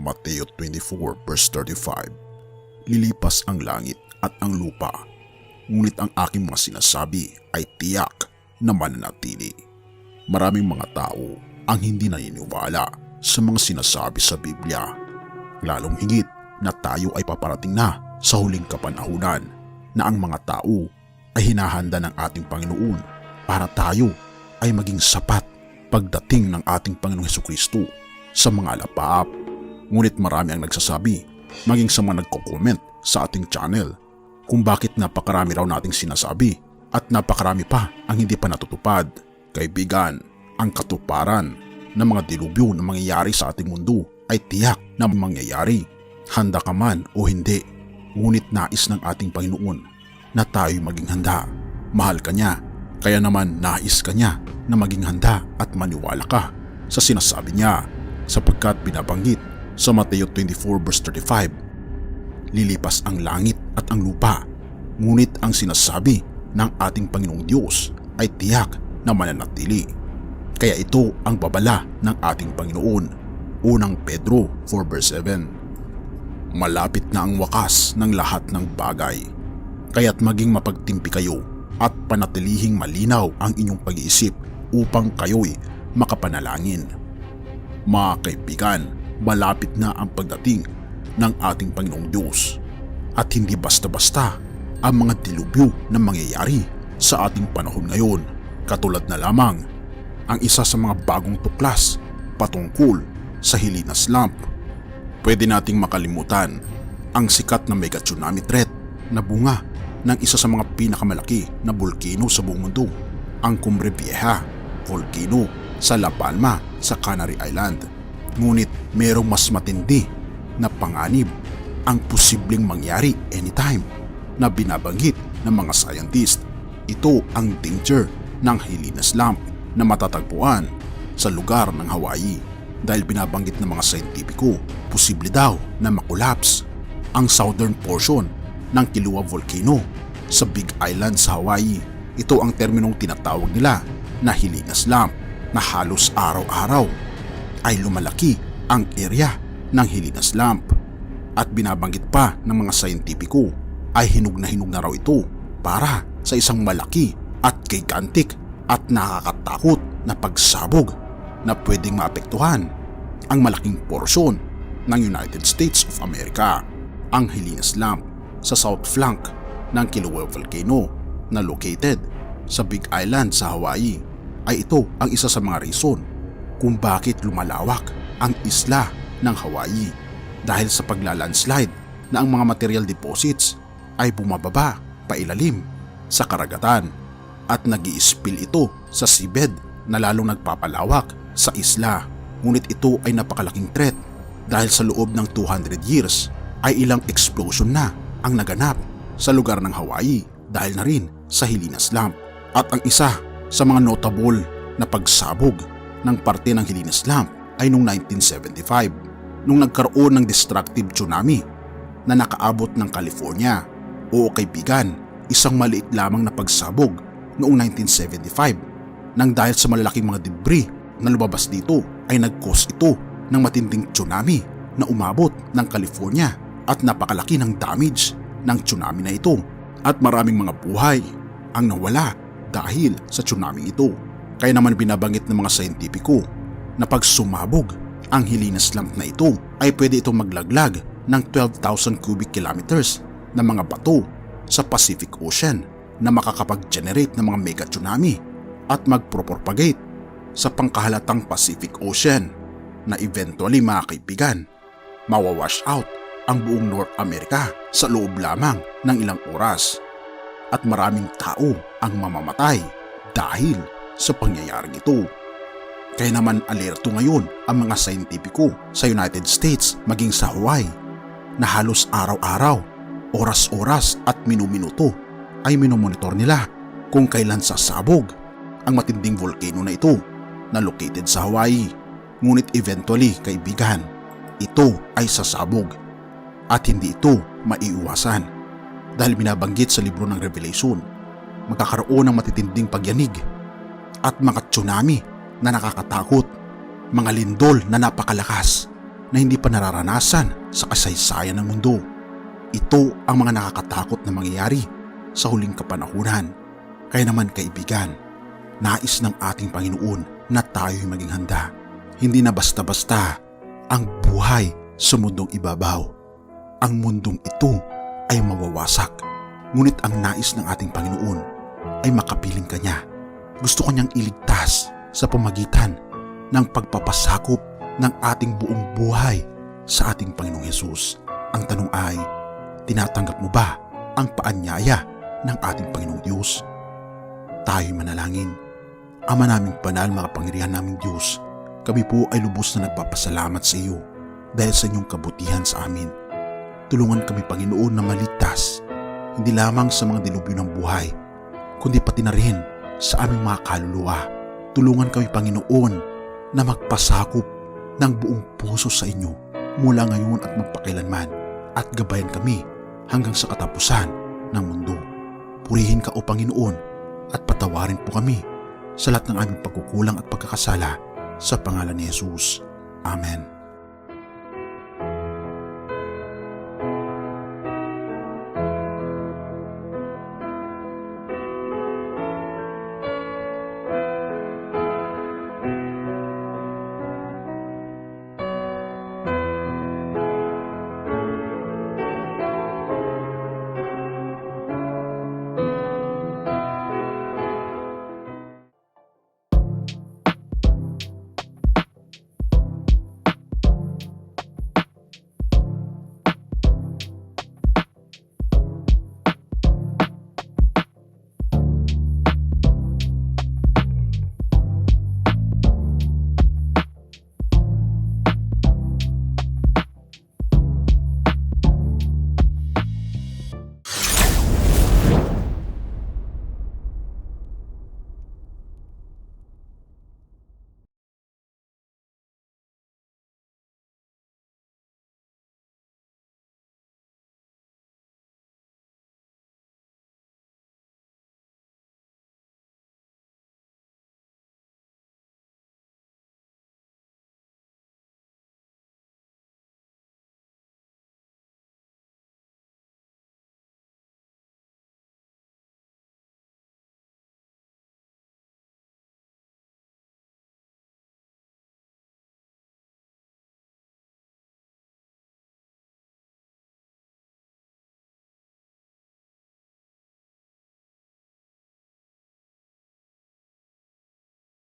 Mateo 24 verse 35. Lilipas ang langit at ang lupa, ngunit ang aking mga sinasabi ay tiyak na mananatili. Maraming mga tao ang hindi naniniwala sa mga sinasabi sa Biblia, lalong higit na tayo ay paparating na sa huling kapanahunan na ang mga tao ay hinahanda ng ating Panginoon para tayo ay maging sapat pagdating ng ating Panginoong Hesukristo sa mga alapaap. Ngunit marami ang nagsasabi, maging sa mga nagko-comment sa ating channel, kung bakit napakarami raw nating sinasabi at napakarami pa ang hindi pa natutupad. Kaibigan, ang katuparan ng mga dilubyo na mangyayari sa ating mundo ay tiyak na mangyayari, handa ka man o hindi. Ngunit nais ng ating Panginoon na tayo maging handa. Mahal ka niya, kaya naman nais ka niya na maging handa at maniwala ka sa sinasabi niya, sapagkat binabanggit sa Mateo 24 verse 35, lilipas ang langit at ang lupa, ngunit ang sinasabi ng ating Panginoong Diyos ay tiyak na mananatili. Kaya ito ang babala ng ating Panginoon. Unang Pedro 4 verse 7. Malapit na ang wakas ng lahat ng bagay, kaya't maging mapagtimpi kayo at panatilihing malinaw ang inyong pag-iisip upang kayo'y makapanalangin. Mga kaibigan, malapit na ang pagdating ng ating Panginoong Diyos at hindi basta-basta ang mga dilubyo na mangyayari sa ating panahon ngayon, katulad na lamang ang isa sa mga bagong tuklas patungkol sa Helena Slump. Pwede nating makalimutan ang sikat na mega tsunami threat na bunga ng isa sa mga pinakamalaki na volcano sa buong mundo, ang Cumbre Vieja volcano sa La Palma sa Canary Island. Ngunit mayroong mas matindi na panganib ang posibleng mangyari anytime na binabanggit ng mga scientist. Ito ang danger ng Helena Slump na matatagpuan sa lugar ng Hawaii, dahil binabanggit ng mga scientifico, posible daw na makulaps ang southern portion ng Kilauea Volcano sa Big Island sa Hawaii. Ito ang terminong tinatawag nila na Helena Slump, na halos araw-araw ay lumalaki ang area ng Helena Slump. At binabanggit pa ng mga scientifico ay hinug na raw ito para sa isang malaki at gigantic at nakakatakot na pagsabog na pwedeng maapektuhan ang malaking porsyon ng United States of America. Ang Helena Slump sa south flank ng Kilauea Volcano na located sa Big Island sa Hawaii ay ito ang isa sa mga reason kung bakit lumalawak ang isla ng Hawaii, dahil sa paglalandslide na ang mga material deposits ay bumababa pailalim sa karagatan at nag-i-spill ito sa seabed na lalong nagpapalawak sa isla. Ngunit ito ay napakalaking threat dahil sa loob ng 200 years ay ilang explosion na ang naganap sa lugar ng Hawaii dahil na rin sa Helena Slump. At ang isa sa mga notable na pagsabog ng parte ng Helena Slump ay noong 1975, nung nagkaroon ng destructive tsunami na nakaabot ng California. Oo kaibigan, isang maliit lamang na pagsabog noong 1975 nang dahil sa malalaking mga debris na lumabas dito ay nag-cause ito ng matinding tsunami na umabot ng California, at napakalaki ng damage ng tsunami na ito at maraming mga buhay ang nawala dahil sa tsunami ito. Kaya naman binabanggit ng mga scientifico na pag sumabog ang Helena Slump na ito ay pwede itong maglaglag ng 12,000 cubic kilometers na mga bato sa Pacific Ocean na makakapag-generate ng mga mega tsunami at magpropagate sa pangkahalatang Pacific Ocean na eventually, mga kaibigan, mawawash out ang buong North America sa loob lamang ng ilang oras, at maraming tao ang mamamatay dahil sa pangyayaring ito. Kaya naman alerto ngayon ang mga scientifico sa United States maging sa Hawaii na halos araw-araw, oras-oras at minuminuto ay minomonitor nila kung kailan sasabog ang matinding volcano na ito na located sa Hawaii. Ngunit eventually, kaibigan, ito ay sasabog at hindi ito maiiwasan, dahil binabanggit sa libro ng Revelation, magkakaroon ng matitinding pagyanig at mga tsunami na nakakatakot, mga lindol na napakalakas na hindi pa nararanasan sa kasaysayan ng mundo. Ito ang mga nakakatakot na mangyayari sa huling kapanahunan. Kaya naman kaibigan, nais ng ating Panginoon na tayo'y maging handa. Hindi na basta-basta ang buhay sa mundong ibabaw. Ang mundong ito ay mawawasak. Ngunit ang nais ng ating Panginoon ay makapiling Kanya. Gusto Kanyang iligtas sa pamagitan ng pagpapasakop ng ating buong buhay sa ating Panginoong Hesus. Ang tanong ay, tinatanggap mo ba ang paanyaya ng ating Panginoong Diyos? Tayo'y manalangin. Ama naming banal, makapangyarihan naming Diyos, kami po ay lubos na nagpapasalamat sa iyo dahil sa inyong kabutihan sa amin. Tulungan kami, Panginoon, na maligtas, hindi lamang sa mga dilubyo ng buhay, kundi pati na rin sa aming mga kaluluwa. Tulungan kami, Panginoon, na magpasakop ng buong puso sa inyo mula ngayon at magpakailanman, at gabayan kami hanggang sa katapusan ng mundo. Purihin ka, O Panginoon, at patawarin po kami sa lahat ng aming pagkukulang at pagkakasala sa pangalan ni Jesus. Amen.